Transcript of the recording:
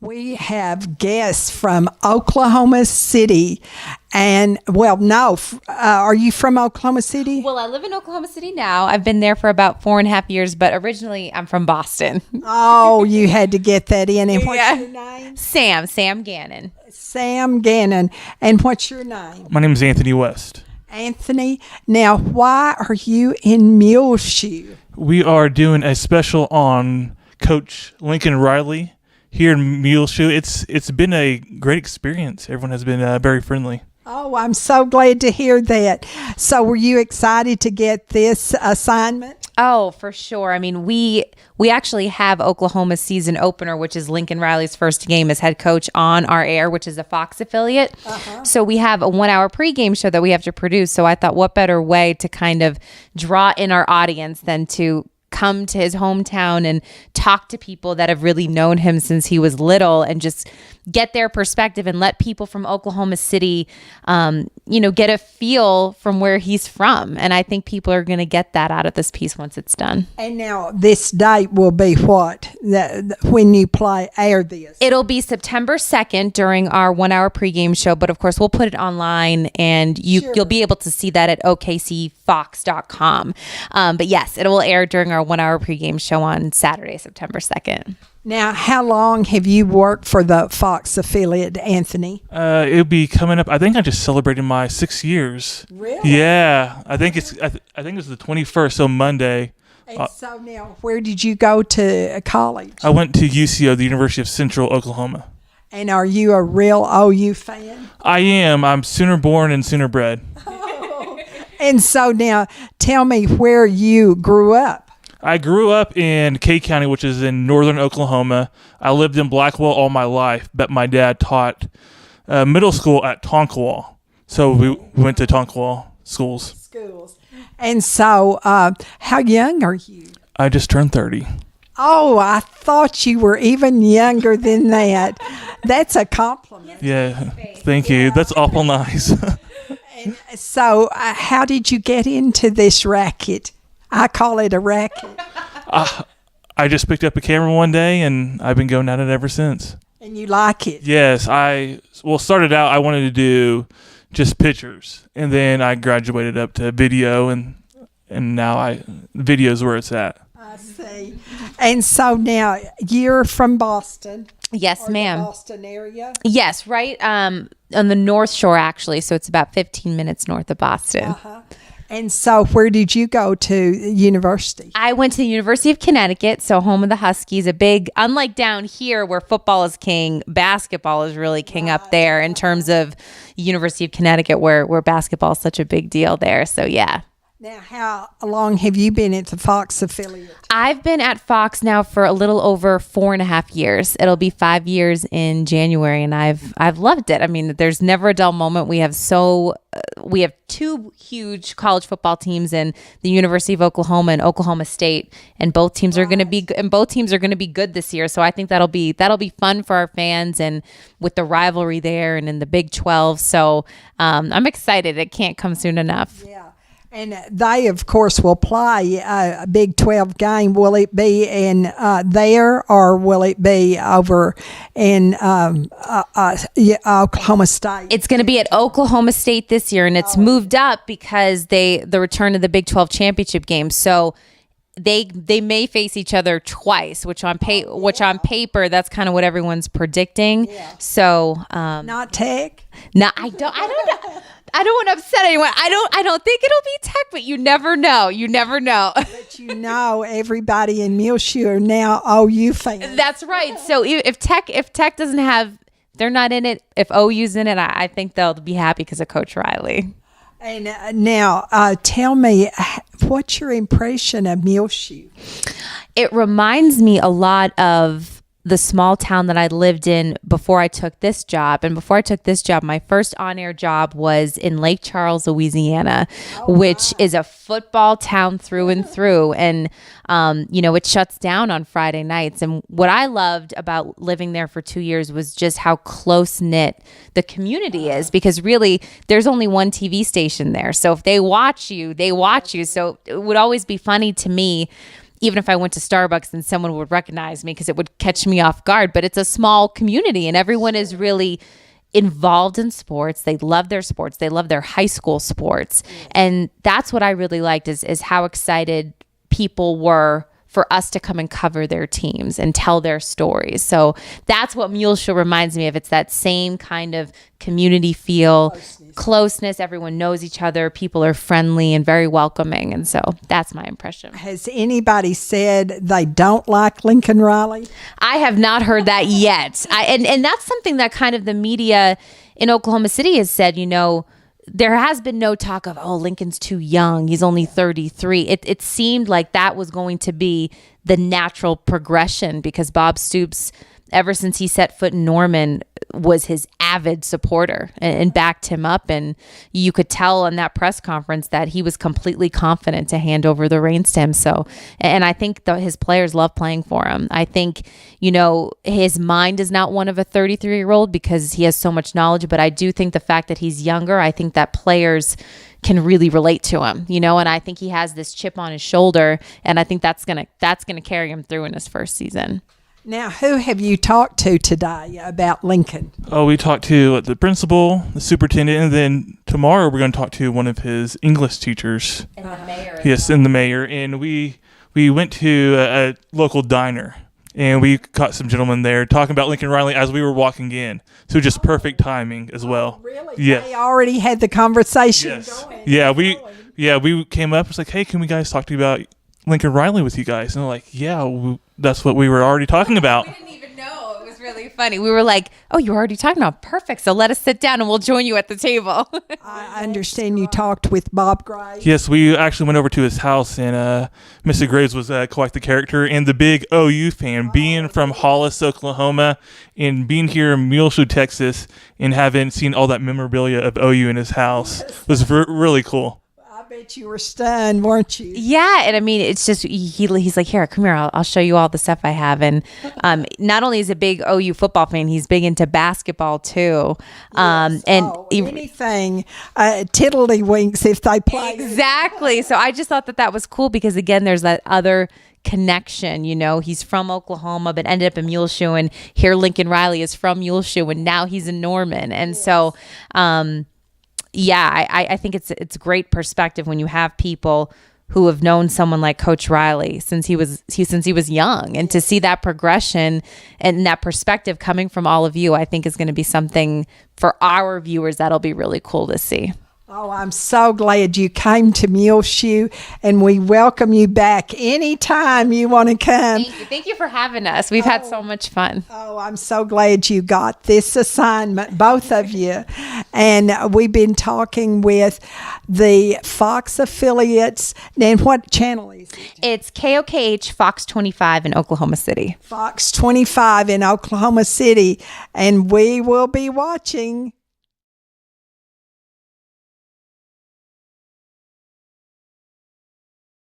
We have guests from Oklahoma City. And, well, no, are you from Oklahoma City? Well, I live in Oklahoma City now. I've been there for about 4.5 years, but originally I'm from Boston. Oh, you had to get that in. And what's your name? Sam Gannon. Sam Gannon. And what's your name? My name is Anthony West. Anthony. Now, why are you in Muleshoe? We are doing a special on Coach Lincoln Riley here in Muleshoe. It's been a great experience. Everyone has been very friendly. Oh, I'm so glad to hear that. So were you excited to get this assignment? Oh, for sure. I mean, we actually have Oklahoma's season opener, which is Lincoln Riley's first game as head coach, on our air, which is a Fox affiliate. So we have a 1-hour pregame show that we have to produce. So I thought, what better way to kind of draw in our audience than to come to his hometown and talk to people that have really known him since he was little and just get their perspective and let people from Oklahoma City, get a feel from where he's from. And I think people are going to get that out of this piece once it's done. And now this date will be what? When you air this? It'll be September 2nd during our 1-hour pregame show. But of course, we'll put it online and you'll be able to see that at OKCFox.com. But yes, it will air during our 1-hour pregame show on Saturday, September 2nd. Now, how long have you worked for the Fox affiliate, Anthony? It'll be coming up. I think I just celebrated my 6 years. Really? Yeah. I think it's the 21st, so Monday. And so now, where did you go to college? I went to UCO, the University of Central Oklahoma. And are you a real OU fan? I am. I'm Sooner born and Sooner bred. And so now, tell me where you grew up. I grew up in KOKH County, which is in northern Oklahoma. I lived in Blackwell all my life, but my dad taught middle school at Tonkawa. So we went to Tonkawa schools. And so, how young are you? I just turned 30. Oh, I thought you were even younger than that. That's a compliment. Yeah, thank you. That's awful nice. And so, how did you get into this racket? I call it a racket. I just picked up a camera one day, and I've been going at it ever since. And you like it? Yes. Started out, I wanted to do just pictures, and then I graduated up to video, and now video is where it's at. I see. And so now, you're from Boston? Yes, ma'am. The Boston area? Yes, right on the North Shore, actually. So it's about 15 minutes north of Boston. Uh-huh. And so where did you go to university? I went to the University of Connecticut, so home of the Huskies. Unlike down here where football is king, basketball is really king up there in terms of University of Connecticut where basketball is such a big deal there. So, yeah. Now, how long have you been at the Fox affiliate? I've been at Fox now for a little over 4.5 years. It'll be 5 years in January, and I've loved it. I mean, there's never a dull moment. We have two huge college football teams in the University of Oklahoma and Oklahoma State, and both teams are going to be good this year. So I think that'll be fun for our fans, and with the rivalry there and in the Big 12. So I'm excited. It can't come soon enough. Yeah. And they, of course, will play a Big 12 game. Will it be in there, or will it be over in Oklahoma State? It's going to be at Oklahoma State this year, and it's moved up because the return of the Big 12 championship game. So they may face each other twice, which on paper that's kind of what everyone's predicting. Yeah. So not Tech. No, I don't know. I don't want to upset anyone. I don't think it'll be Tech, but you never know. But everybody in Muleshoe are now OU fans. That's right. So if Tech doesn't have, they're not in it. If OU's in it, I think they'll be happy because of Coach Riley. And now, tell me, what's your impression of Muleshoe? It reminds me a lot of the small town that I lived in before I took this job. And before I took this job, my first on-air job was in Lake Charles, Louisiana, which is a football town through and through. And, it shuts down on Friday nights. And what I loved about living there for 2 years was just how close-knit the community is, because really there's only one TV station there. So if they watch you, they watch you. So it would always be funny to me even if I went to Starbucks, then someone would recognize me because it would catch me off guard. But it's a small community and everyone is really involved in sports. They love their sports. They love their high school sports. And that's what I really liked is how excited people were for us to come and cover their teams and tell their stories. So that's what Muleshoe reminds me of. It's that same kind of community feel, closeness. Everyone knows each other. People are friendly and very welcoming. And so that's my impression. Has anybody said they don't like Lincoln Riley? I have not heard that yet. And that's something that kind of the media in Oklahoma City has said, there has been no talk of, Lincoln's too young. He's only 33. It seemed like that was going to be the natural progression because Bob Stoops, ever since he set foot in Norman, was his avid supporter and backed him up. And you could tell in that press conference that he was completely confident to hand over the reins to him. So, and I think his players love playing for him. I think, his mind is not one of a 33-year-old because he has so much knowledge. But I do think the fact that he's younger, I think that players can really relate to him, and I think he has this chip on his shoulder. And I think that's gonna carry him through in his first season. Now, who have you talked to today about Lincoln? Oh, we talked to the principal, the superintendent, and then tomorrow we're going to talk to one of his English teachers. And the mayor. Yes, and the mayor. And we went to a local diner, and we caught some gentlemen there talking about Lincoln Riley as we were walking in. So just perfect timing as well. Really? Yes. They already had the conversation Yes. going. We came up. It's like, hey, can we guys talk to you about Lincoln Riley with you guys? And they're like, yeah, that's what we were already talking about. We didn't even know. It was really funny. We were like, oh, you're already talking about? Perfect. So let us sit down and we'll join you at the table. I understand you talked with Bob Graves. Yes, we actually went over to his house, and Mr. Graves was quite the character and the big OU fan. Being from Hollis, Oklahoma, and being here in Muleshoe, Texas, and having seen all that memorabilia of OU in his house was really cool. I bet you were stunned, weren't you? Yeah, and I mean, it's just he's like, here, come here, I'll show you all the stuff I have. And not only is he a big OU football fan, he's big into basketball too. Yes. Anything tiddlywinks if they play. Exactly. So I just thought that was cool because again, there's that other connection. He's from Oklahoma but ended up in Muleshoe, and here Lincoln Riley is from Muleshoe and now he's in Norman. And so I think it's great perspective when you have people who have known someone like Coach Riley since he was young, and to see that progression and that perspective coming from all of you, I think is going to be something for our viewers that'll be really cool to see. Oh, I'm so glad you came to Muleshoe, and we welcome you back anytime you want to come. Thank you. Thank you for having us. We've had so much fun. Oh, I'm so glad you got this assignment, both of you. And we've been talking with the Fox affiliates. And what channel is it? It's KOKH Fox 25 in Oklahoma City. Fox 25 in Oklahoma City. And we will be watching.